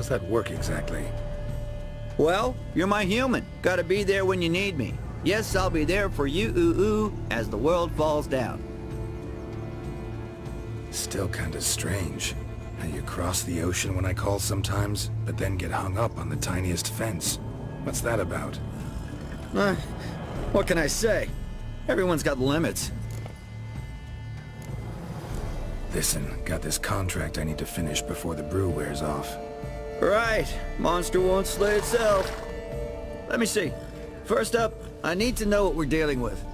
How's that work exactly? Well, you're my human. Gotta be there when you need me. Yes, I'll be there for you, ooh, as the world falls down. Still kinda strange. How you cross the ocean when I call sometimes, but then get hung up on the tiniest fence. What's that about? What can I say? Everyone's got limits. Listen, got this contract I need to finish before the brew wears off. Right. Monster won't slay itself. Let me see. First up, I need to know what we're dealing with.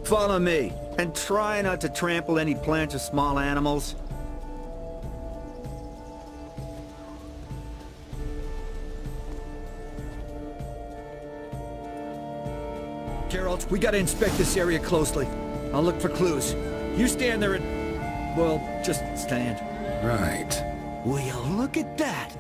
Follow me, and try not to trample any plants or small animals. Geralt, we gotta inspect this area closely. I'll look for clues. You stand there and... well, just stand. Right. Will you look at that?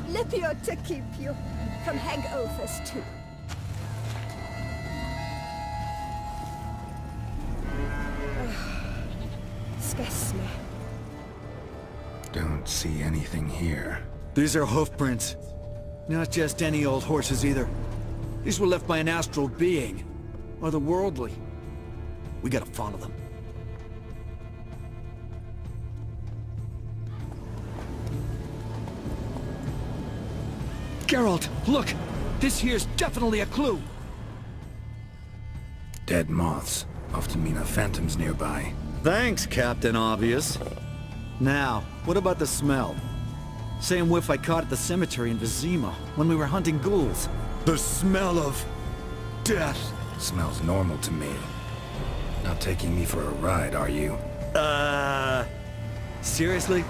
Lipior to keep you from hangovers too. Scares me. Don't see anything here. These are hoof prints. Not just any old horses either. These were left by an astral being. Otherworldly. We gotta follow them. Geralt, look! This here's definitely a clue! Dead moths often mean a phantom's nearby. Thanks, Captain Obvious. Now, what about the smell? Same whiff I caught at the cemetery in Vizima when we were hunting ghouls. The smell of... death. Smells normal to me. Not taking me for a ride, are you? Seriously?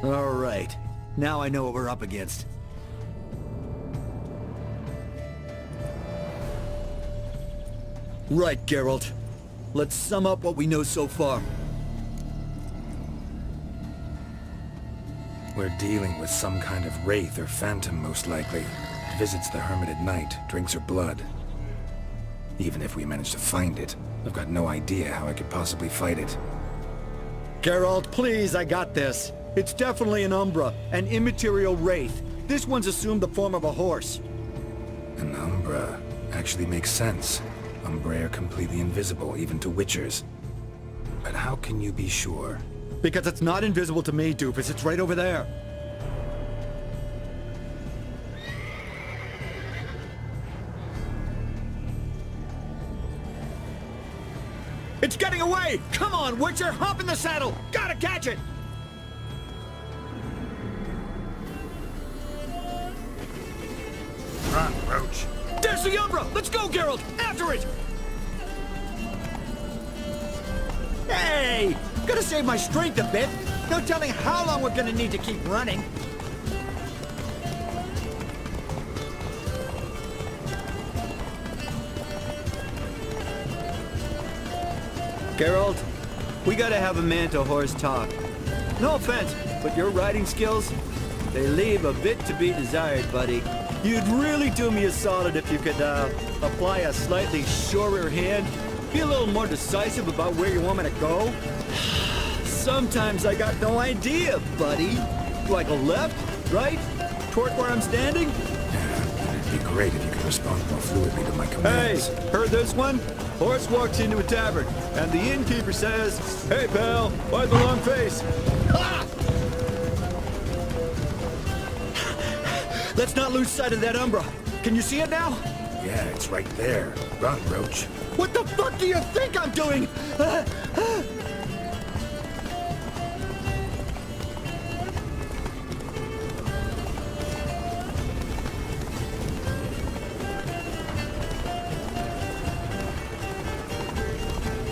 All right. Now I know what we're up against. Right, Geralt. Let's sum up what we know so far. We're dealing with some kind of wraith or phantom, most likely. It visits the hermit at night, drinks her blood. Even if we manage to find it, I've got no idea how I could possibly fight it. Geralt, please, I got this. It's definitely an Umbra, an immaterial wraith. This one's assumed the form of a horse. An Umbra actually makes sense. Umbrae are completely invisible, even to Witchers. But how can you be sure? Because it's not invisible to me, Doofus. It's right over there. It's getting away! Come on, Witcher! Hop in the saddle! Gotta catch it! Run, Roach! There's the Umbra! Let's go, Geralt! After it! Hey! Gotta save my strength a bit. No telling how long we're gonna need to keep running. Geralt, we gotta have a man-to-horse talk. No offense, but your riding skills, they leave a bit to be desired, buddy. You'd really do me a solid if you could, apply a slightly surer hand. Be a little more decisive about where you want me to go. Sometimes I got no idea, buddy. Do I go left, right, toward where I'm standing? Yeah, it'd be great if you could respond more fluidly to my commands. Hey, heard this one? Horse walks into a tavern, and the innkeeper says, "Hey, pal, why the long face?" Ah! Let's not lose sight of that Umbra. Can you see it now? Yeah, it's right there. Run, Roach. What the fuck do you think I'm doing? As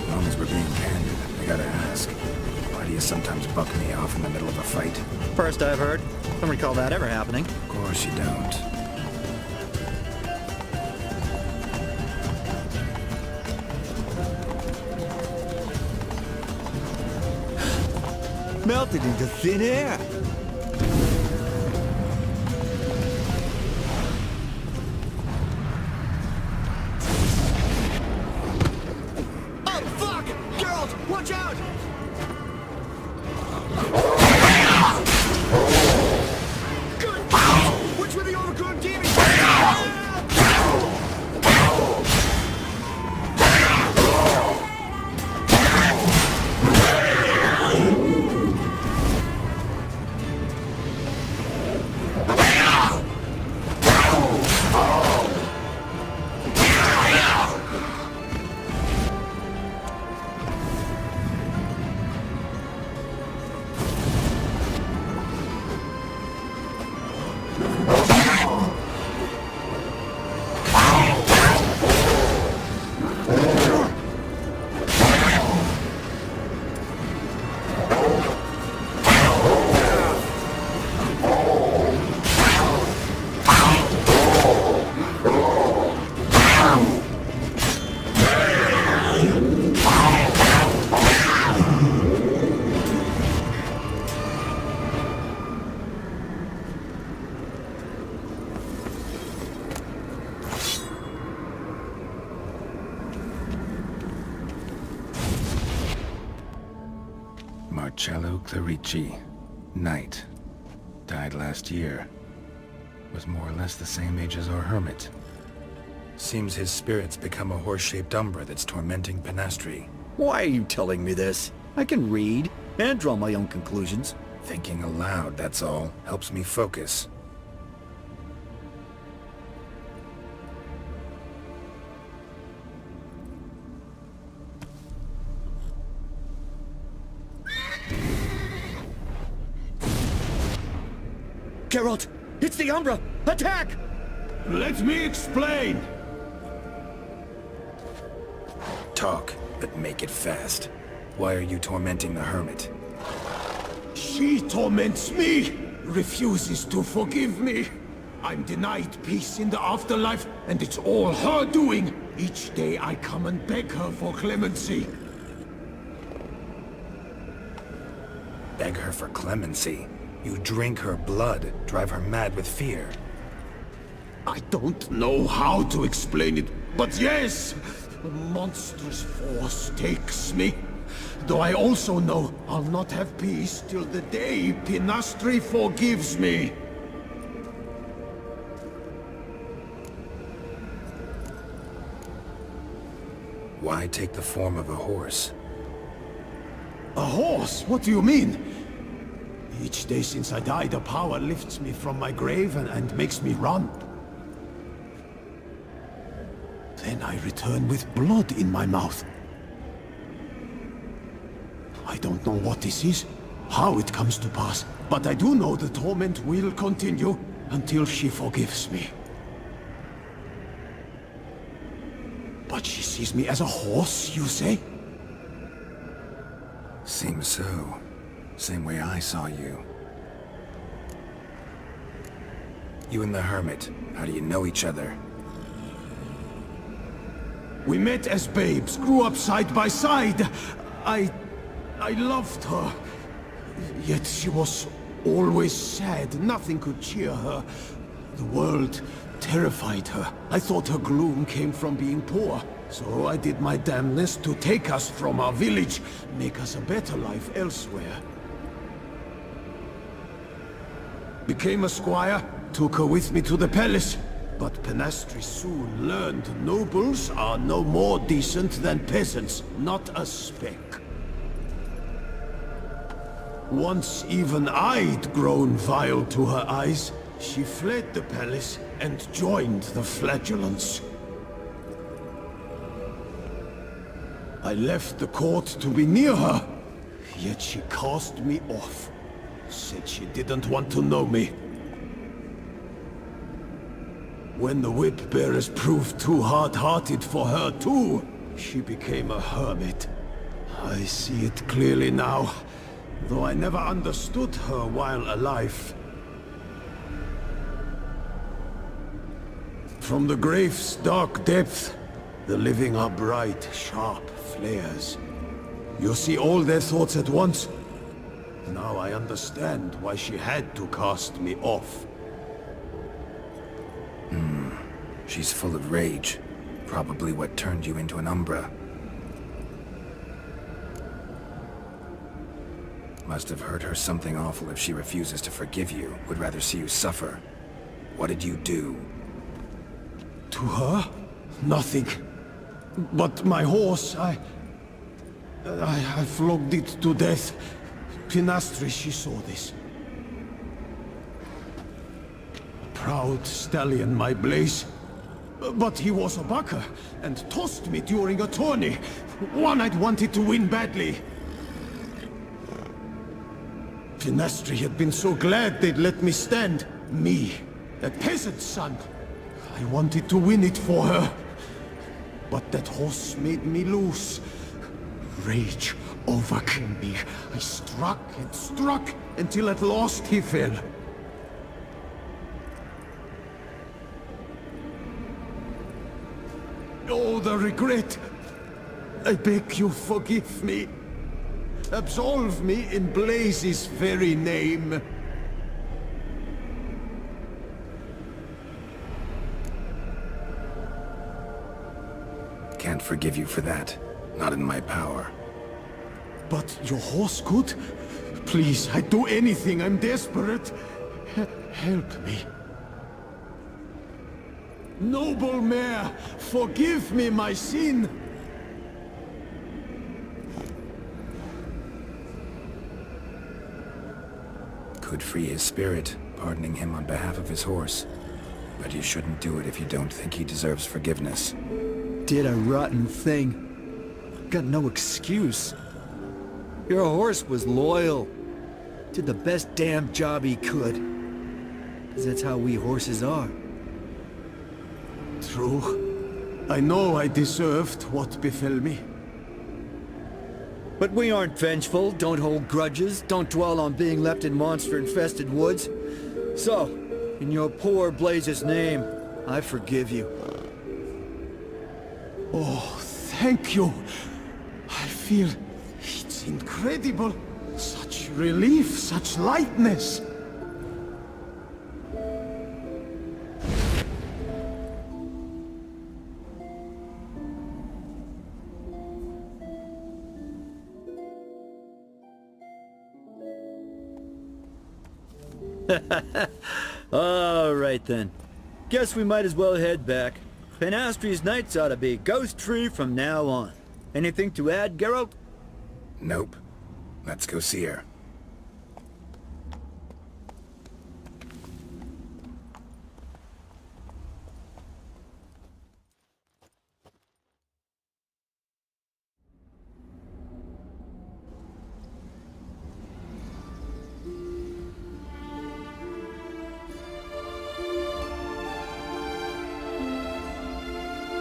long as we're being candid, I gotta ask. Why do you sometimes buck me off in the middle of a fight? First I've heard. Don't recall that ever happening. Of course you don't. Melted into thin air. Marcello Clarici, Knight. Died last year. Was more or less the same age as our hermit. Seems his spirit's become a horse-shaped umbra that's tormenting Penastri. Why are you telling me this? I can read and draw my own conclusions. Thinking aloud, that's all. Helps me focus. Geralt, it's the Umbra! Attack! Let me explain! Talk, but make it fast. Why are you tormenting the hermit? She torments me, refuses to forgive me. I'm denied peace in the afterlife, and it's all her doing. Each day I come and beg her for clemency. Beg her for clemency? You drink her blood, drive her mad with fear. I don't know how to explain it, but yes, a monstrous force takes me. Though I also know I'll not have peace till the day Penastri forgives me. Why take the form of a horse? A horse? What do you mean? Each day since I died, a power lifts me from my grave and makes me run. Then I return with blood in my mouth. I don't know what this is, how it comes to pass, but I do know the torment will continue until she forgives me. But she sees me as a horse, you say? Seems so. Same way I saw you. You and the hermit, how do you know each other? We met as babes, grew up side by side. I loved her. Yet she was always sad. Nothing could cheer her. The world terrified her. I thought her gloom came from being poor. So I did my damnedest to take us from our village, make us a better life elsewhere. Became a squire, took her with me to the palace. But Penastri soon learned nobles are no more decent than peasants, not a speck. Once even I'd grown vile to her eyes, she fled the palace and joined the flagellants. I left the court to be near her, yet she cast me off. Said she didn't want to know me. When the whip-bearers proved too hard-hearted for her too, she became a hermit. I see it clearly now, though I never understood her while alive. From the grave's dark depth, the living are bright, sharp flares. You see all their thoughts at once. Now I understand why she had to cast me off. She's full of rage. Probably what turned you into an Umbra. Must have hurt her something awful if she refuses to forgive you. Would rather see you suffer. What did you do? To her? Nothing. But my horse, I flogged it to death. Penastri, she saw this. Proud stallion, my Blaze. But he was a bucker, and tossed me during a tourney. One I'd wanted to win badly. Penastri had been so glad they'd let me stand. Me, A peasant's son. I wanted to win it for her. But that horse made me lose. Rage overcame me. I struck and struck until at last he fell. Oh, the regret. I beg you, forgive me. Absolve me in Blaze's very name. Can't forgive you for that. Not in my power. But your horse could? Please, I'd do anything. I'm desperate. Help me. Noble mare, forgive me my sin. Could free his spirit, pardoning him on behalf of his horse. But you shouldn't do it if you don't think he deserves forgiveness. Did a rotten thing. Got no excuse. Your horse was loyal. Did the best damn job he could. 'Cause that's how we horses are. True. I know I deserved what befell me. But we aren't vengeful, don't hold grudges, don't dwell on being left in monster-infested woods. So, in your poor Blaze's name, I forgive you. Oh, thank you. I feel it's incredible. Such relief, such lightness. All right then. Guess we might as well head back. Penastri's nights ought to be ghost-free from now on. Anything to add, Geralt? Nope. Let's go see her.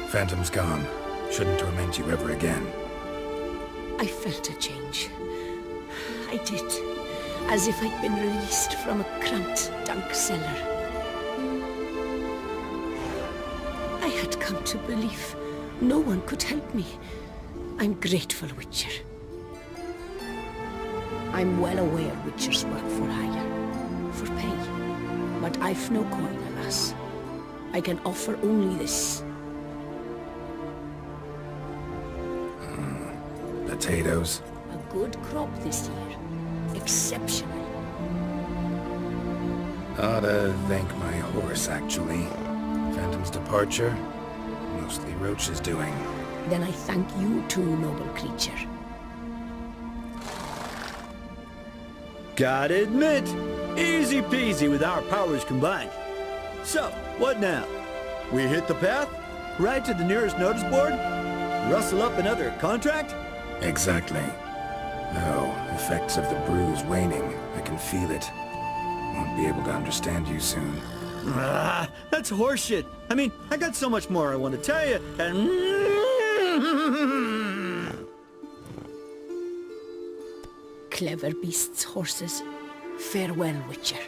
Phantom's gone. Shouldn't torment you ever again. I felt a change. I did. As if I'd been released from a cramped, dark cellar. I had come to believe no one could help me. I'm grateful, Witcher. I'm well aware Witchers work for hire, for pay. But I've no coin, alas. I can offer only this. Potatoes. A good crop this year. Exceptional. Ought to thank my horse, actually. Phantom's departure, mostly Roach's doing. Then I thank you too, noble creature. Gotta admit, easy peasy with our powers combined. So, what now? We hit the path? Right to the nearest notice board? Rustle up another contract? Exactly. Oh, effects of the bruise waning. I can feel it. Won't be able to understand you soon. Ah, that's horseshit. I mean, I got so much more I want to tell you, and... Clever beasts, horses. Farewell, Witcher.